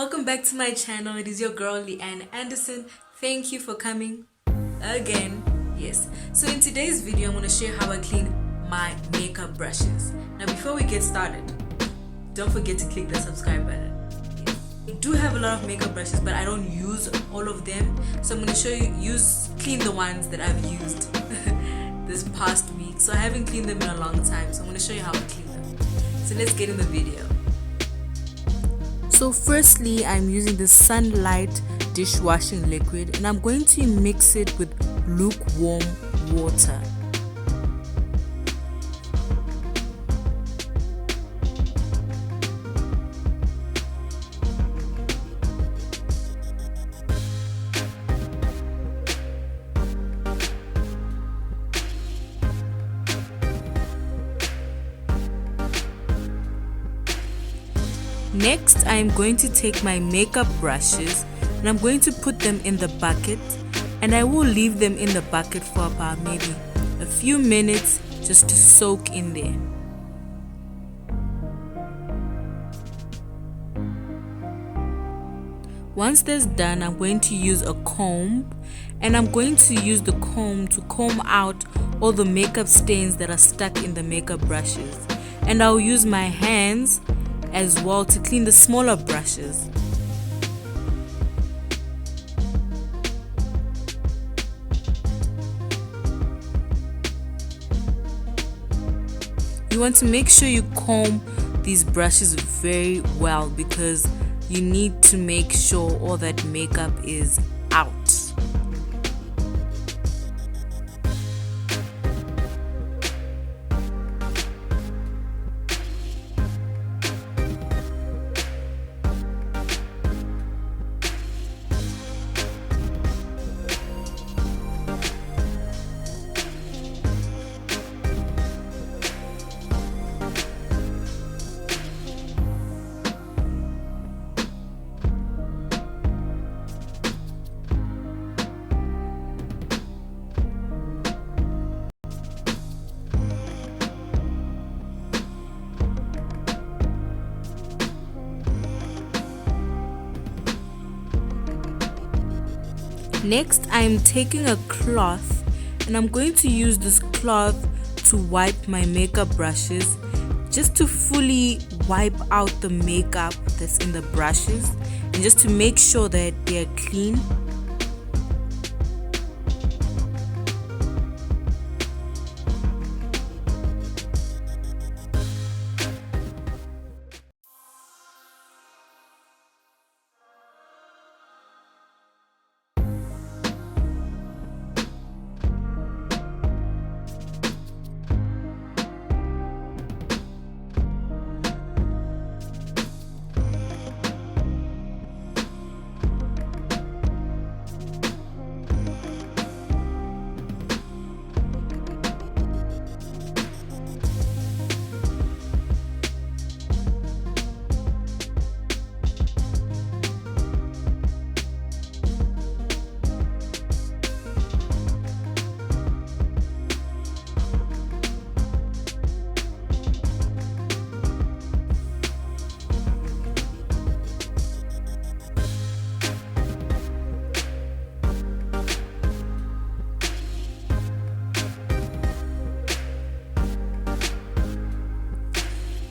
welcome back to my channel. It is your girl Leanne Anderson. Thank you for coming again. Yes, so in today's video I'm going to share how I clean my makeup brushes. Now before we get started, don't forget to click the subscribe button. I do have a lot of makeup brushes, but I don't use all of them, so I'm going to show you clean the ones that I've used this past week. So I haven't cleaned them in a long time, so I'm going to show you how I clean them. So let's get in the video. So firstly, I'm using the Sunlight dishwashing liquid and I'm going to mix it with lukewarm water. Next, I am going to take my makeup brushes and I'm going to put them in the bucket, and I will leave them in the bucket for about maybe a few minutes just to soak in there. Once that's done, I'm going to use a comb, and I'm going to use the comb to comb out all the makeup stains that are stuck in the makeup brushes, and I'll use my hands as well to clean the smaller brushes. You want to make sure you comb these brushes very well because you need to make sure all that makeup is out. Next, I am taking a cloth and I'm going to use this cloth to wipe my makeup brushes, just to fully wipe out the makeup that's in the brushes and just to make sure that they're clean.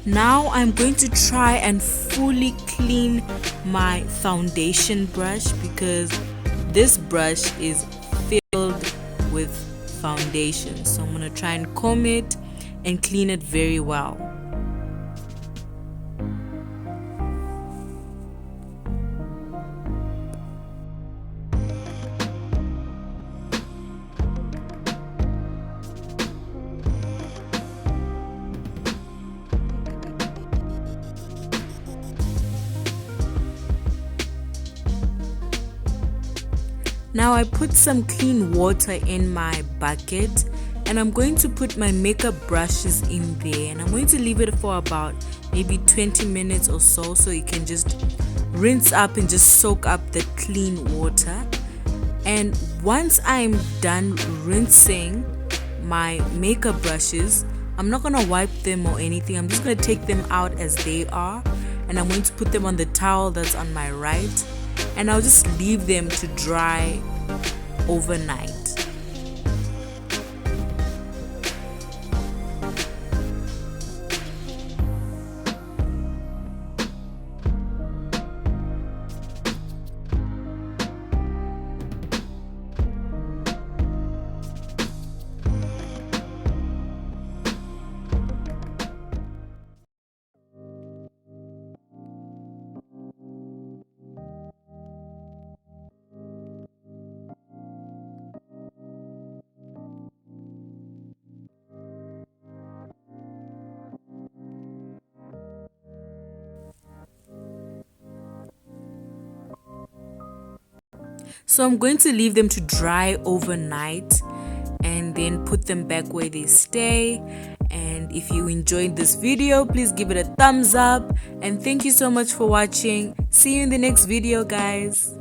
Now I'm going to try and fully clean my foundation brush because this brush is filled with foundation. So I'm going to try and comb it and clean it very well. Now I put some clean water in my bucket and I'm going to put my makeup brushes in there, and I'm going to leave it for about maybe 20 minutes or so it can just rinse up and just soak up the clean water. And once I'm done rinsing my makeup brushes, I'm not gonna wipe them or anything. I'm just gonna take them out as they are and I'm going to put them on the towel that's on my right, and I'll just leave them to dry overnight. So I'm going to leave them to dry overnight and then put them back where they stay. And if you enjoyed this video, please give it a thumbs up, and thank you so much for watching. See you in the next video, guys.